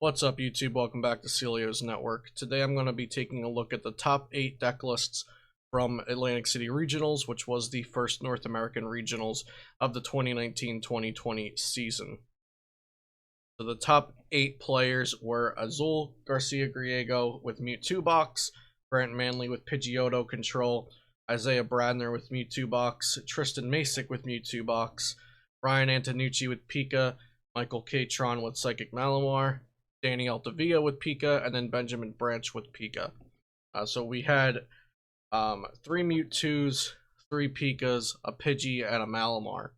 What's up, YouTube? Welcome back to Celio's Network. Today I'm going to be taking a look at the top 8 deck lists from Atlantic City Regionals, which was the first North American Regionals of the 2019-2020 season. So the top 8 players were Azul Garcia-Griego with Mewtwo Box, Grant Manley with Pidgeotto Control, Isaiah Brandner with Mewtwo Box, Tristan Masick with Mewtwo Box, Ryan Antonucci with Pika, Michael K Tron with Psychic Malamar, Danny Altavia with Pika, and then Benjamin Branch with Pika. So we had 3 Mewtwo's, 3 Pikas, a Pidgey, and a Malamar.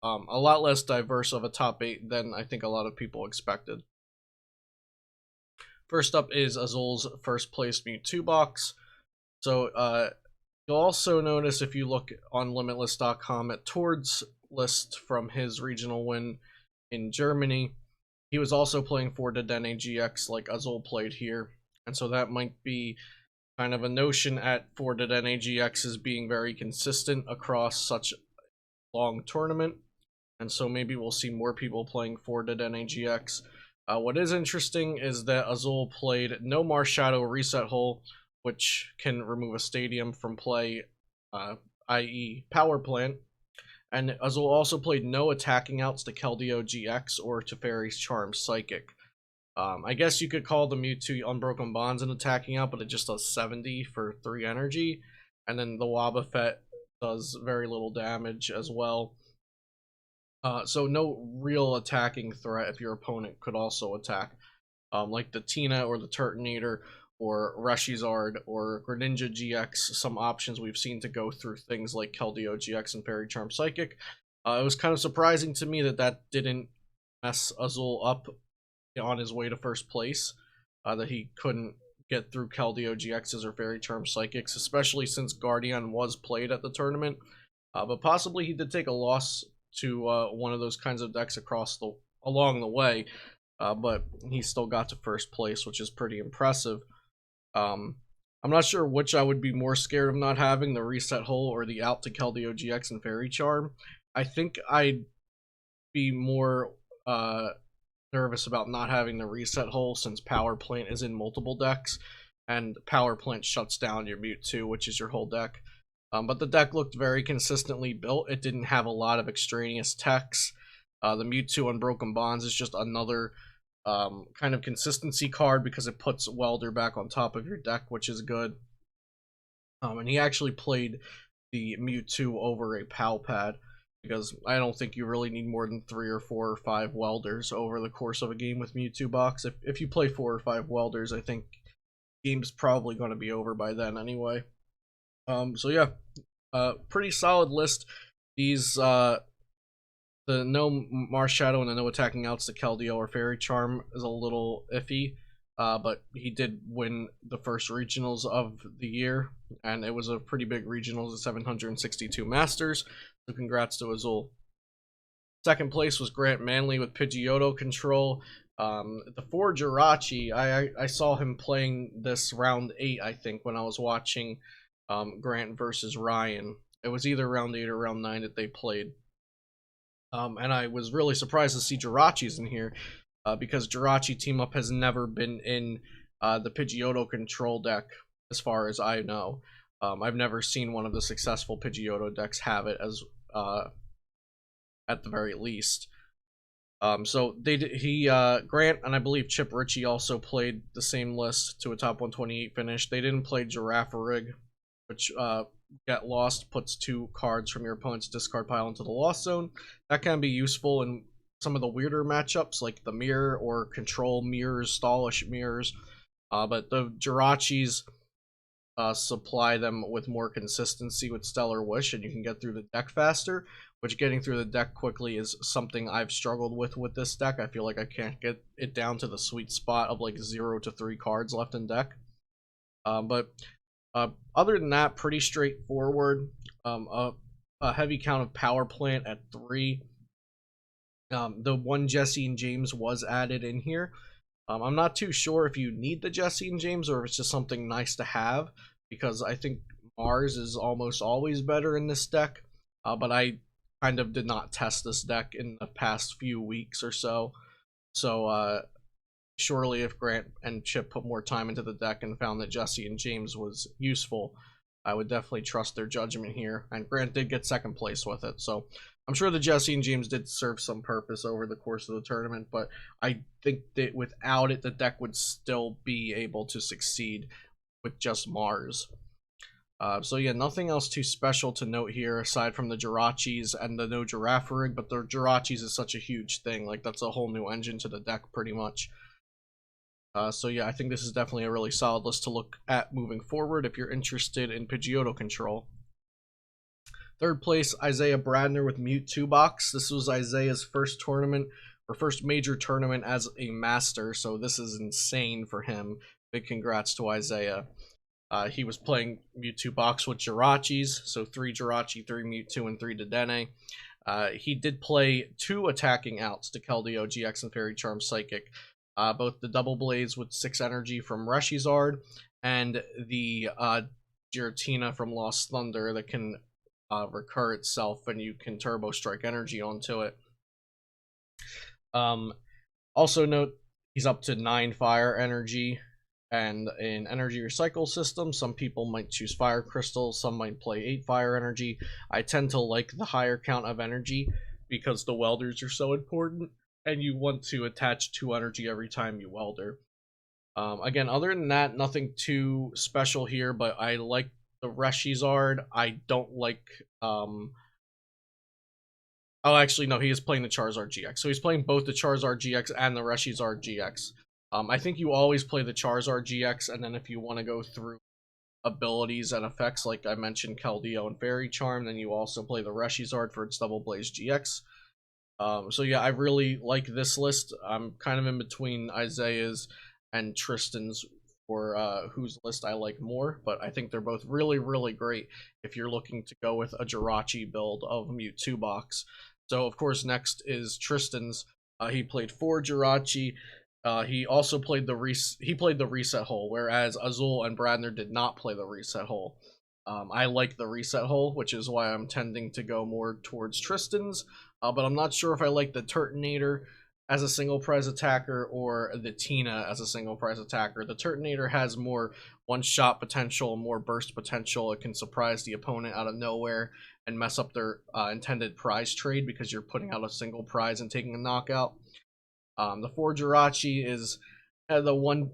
A lot less diverse of a top 8 than I think a lot of people expected. First up is Azul's first place Mewtwo Box. So you'll also notice if you look on Limitless.com at Tord's list from his regional win in Germany, he was also playing for the Dene GX like Azul played here, and so that might be kind of a notion for the Dene GX as being very consistent across such a long tournament, and so maybe we'll see more people playing for the Dene GX. What is interesting is that Azul played no Marshadow Reset Hole, which can remove a stadium from play, i.e. Power Plant. And Azul also played no attacking outs to Keldeo GX or to Fairy's Charm Psychic. I guess you could call the Mewtwo Unbroken Bonds an attacking out, but it just does 70 for 3 energy. And then the Wobbuffet does very little damage as well. So no real attacking threat if your opponent could also attack. Like the Tina or the Turtonator or Reshizard or Greninja GX, some options we've seen to go through things like Keldeo GX and Fairy Charm Psychic. It was kind of surprising to me that that didn't mess Azul up on his way to first place, that he couldn't get through Keldeo GXs or Fairy Charm Psychics, especially since Guardian was played at the tournament. But possibly he did take a loss to one of those kinds of decks along the way, but he still got to first place, which is pretty impressive. I'm not sure which I would be more scared of not having, the Reset Hole or the out to Keldeo GX and Fairy Charm. I think I'd be more nervous about not having the Reset Hole since Power Plant is in multiple decks, and Power Plant shuts down your Mewtwo, which is your whole deck. But the deck looked very consistently built. It didn't have a lot of extraneous techs. The Mewtwo Unbroken Bonds is just another kind of consistency card because it puts Welder back on top of your deck, which is good. And he actually played the Mewtwo over a Pal Pad because I don't think you really need more than 3 or 4 or 5 Welders over the course of a game with Mewtwo Box. If you play 4 or 5 Welders, I think the game's probably going to be over by then anyway. So yeah, pretty solid list. These the no Marshadow and the no attacking outs to Keldeo or Fairy Charm is a little iffy, but he did win the first regionals of the year, and it was a pretty big regionals of 762 Masters, so congrats to Azul. Second place was Grant Manley with Pidgeotto Control. The 4 Jirachi, I saw him playing this round 8, I think, when I was watching Grant versus Ryan. It was either round 8 or round 9 that they played. And I was really surprised to see Jirachi's in here, because Jirachi Team Up has never been in the Pidgeotto Control deck, as far as I know. I've never seen one of the successful Pidgeotto decks have it, as at the very least. So Grant and I believe Chip Ritchie also played the same list to a top 128 finish. They didn't play Girafarig, which Get Lost puts 2 cards from your opponent's discard pile into the lost zone. That can be useful in some of the weirder matchups like the Mirror or Control Mirrors, Stallish Mirrors, but the Jirachis supply them with more consistency with Stellar Wish, and you can get through the deck faster, which getting through the deck quickly is something I've struggled with this deck. I feel like I can't get it down to the sweet spot of like 0 to 3 cards left in deck. But other than that, pretty straightforward. A heavy count of Power Plant at 3. The 1 Jesse and James was added in here. I'm not too sure if you need the Jesse and James or if it's just something nice to have, because I think Mars is almost always better in this deck. But I kind of did not test this deck in the past few weeks or so. So surely if Grant and Chip put more time into the deck and found that Jesse and James was useful, I would definitely trust their judgment here. And Grant did get second place with it, so I'm sure the Jesse and James did serve some purpose over the course of the tournament, but I think that without it, the deck would still be able to succeed with just Mars. So yeah, nothing else too special to note here aside from the Jirachis and the no Girafarig, but the Jirachis is such a huge thing. Like, that's a whole new engine to the deck pretty much. So yeah, I think this is definitely a really solid list to look at moving forward if you're interested in Pidgeotto control. Third place, Isaiah Brandner with Mewtwo Box. This was Isaiah's first tournament, or first major tournament as a master, so this is insane for him. Big congrats to Isaiah. He was playing Mewtwo Box with Jirachis, so 3 Jirachi, 3 Mewtwo, and 3 Dedenne. He did play 2 attacking outs to Keldeo, GX, and Fairy Charm Psychic. Both the Double Blaze with 6 energy from Reshizard, and the Giratina from Lost Thunder that can recur itself, and you can Turbo Strike energy onto it. Also note, he's up to 9 fire energy. And in energy recycle system, some people might choose fire crystals, some might play 8 fire energy. I tend to like the higher count of energy because the welders are so important, and you want to attach 2 energy every time you welder. Again, other than that, nothing too special here, but I like the Reshizard. I don't like oh, actually no, he is playing the Charizard GX. So he's playing both the Charizard GX and the Reshizard GX. I think you always play the Charizard GX, and then if you want to go through abilities and effects, like I mentioned, Keldeo and Fairy Charm, then you also play the Reshizard for its Double Blaze GX. So yeah, I really like this list. I'm kind of in between Isaiah's and Tristan's for whose list I like more, but I think they're both really, really great if you're looking to go with a Jirachi build of Mewtwo Box. So of course, next is Tristan's. He played 4 Jirachi. He also played the reset hole, whereas Azul and Brandner did not play the reset hole. I like the reset hole, which is why I'm tending to go more towards Tristan's, but I'm not sure if I like the Turtonator as a single prize attacker or the Tina as a single prize attacker. The Turtonator has more one-shot potential, more burst potential. It can surprise the opponent out of nowhere and mess up their intended prize trade because you're putting out a single prize and taking a knockout. The 4 Jirachi is the one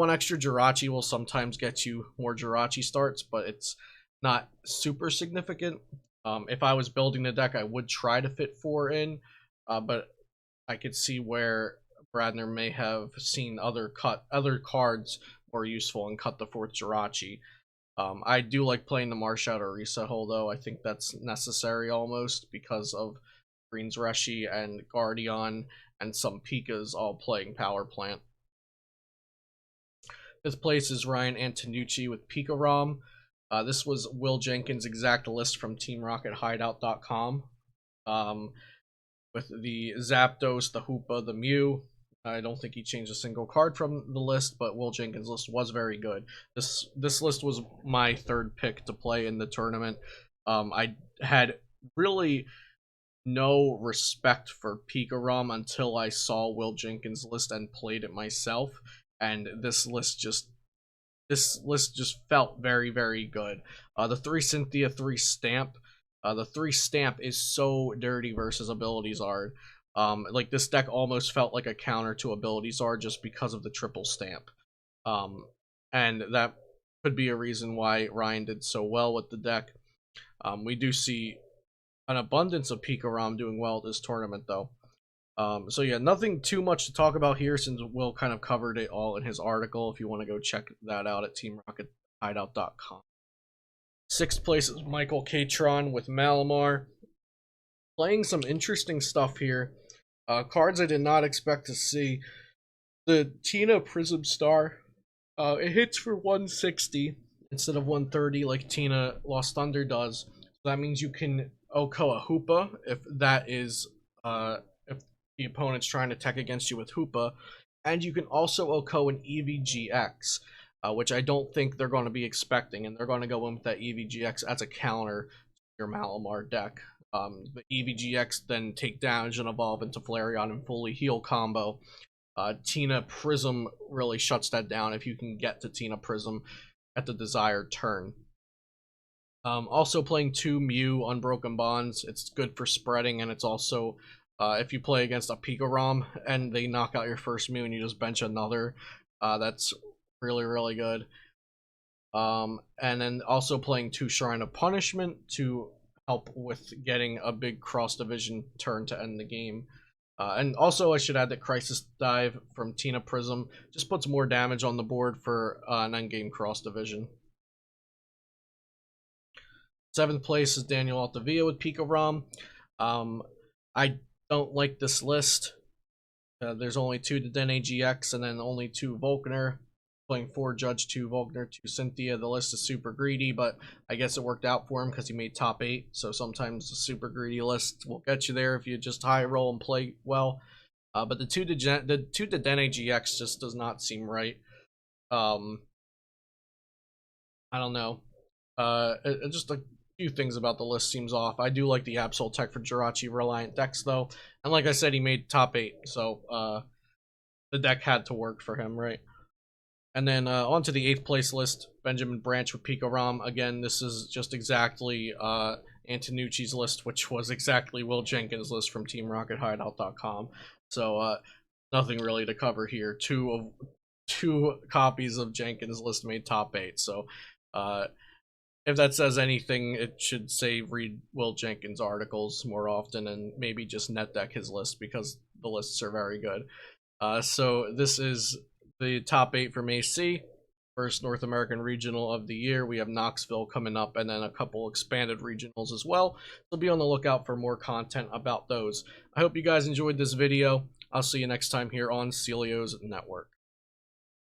extra Jirachi will sometimes get you more Jirachi starts, but it's not super significant. If I was building the deck, I would try to fit 4 in, but I could see where Brandner may have seen other cards more useful and cut the 4th Jirachi. I do like playing the Marshout or Reset Hole, though. I think that's necessary almost because of Green's Reshi and Guardian and some Pikas all playing Power Plant. 5th place is Ryan Antonucci with Pika Rom. This was Will Jenkins' exact list from TeamRocketHideout.com. With the Zapdos, the Hoopa, the Mew. I don't think he changed a single card from the list, but Will Jenkins' list was very good. This list was my 3rd pick to play in the tournament. I had really no respect for Pika Rom until I saw Will Jenkins' list and played it myself, and this list just felt very, very good. The 3 Cynthia, 3 Stamp. The 3 Stamp is so dirty versus Ability Zard. Like, this deck almost felt like a counter to Ability Zard just because of the triple Stamp. And that could be a reason why Ryan did so well with the deck. We do see an abundance of Pika Rom doing well at this tournament, though. So yeah, nothing too much to talk about here since Will kind of covered it all in his article if you want to go check that out at TeamRocketHideout.com. 6th place is Michael K Tron with Malamar. Playing some interesting stuff here. Cards I did not expect to see. The Tina Prism Star. It hits for 160 instead of 130 like Tina Lost Thunder does. So that means you can Oko a Hoopa if that is if the opponent's trying to tech against you with Hoopa, and you can also Oko an EVGX, which I don't think they're going to be expecting, and they're going to go in with that EVGX as a counter to your Malamar deck. The EVGX then take damage and evolve into Flareon and fully heal combo. Tina Prism really shuts that down if you can get to Tina Prism at the desired turn. Also playing 2 Mew Unbroken Bonds, it's good for spreading, and it's also, if you play against a Pika ROM and they knock out your first Mew and you just bench another, that's really, really good. And then also playing 2 Shrine of Punishment to help with getting a big cross-division turn to end the game. And also I should add that Crisis Dive from Tina Prism just puts more damage on the board for an endgame cross-division. 7th place is Daniel Altavia with Pika ROM. I don't like this list. There's only 2 Dedenne GX and then only 2 Volkner. Playing 4 Judge, 2 Volkner, 2 Cynthia. The list is super greedy, but I guess it worked out for him because he made top 8. So sometimes the super greedy list will get you there if you just high roll and play well. But the 2 Dedenne GX just does not seem right. I don't know. Just a few things about the list seems off. I do like the Absol Tech for Jirachi Reliant decks, though. And like I said, he made top 8, so the deck had to work for him, right? And then on to the 8th place list, Benjamin Branch with Pika ROM. Again, this is just exactly Antonucci's list, which was exactly Will Jenkins' list from TeamRocketHideout.com. So nothing really to cover here. Two copies of Jenkins' list made top 8. So if that says anything, it should say read Will Jenkins articles more often and maybe just net deck his list because the lists are very good. So this is the top 8 from AC. First North American regional of the year. We have Knoxville coming up and then a couple expanded regionals as well. So be on the lookout for more content about those. I hope you guys enjoyed this video. I'll see you next time here on Celio's Network.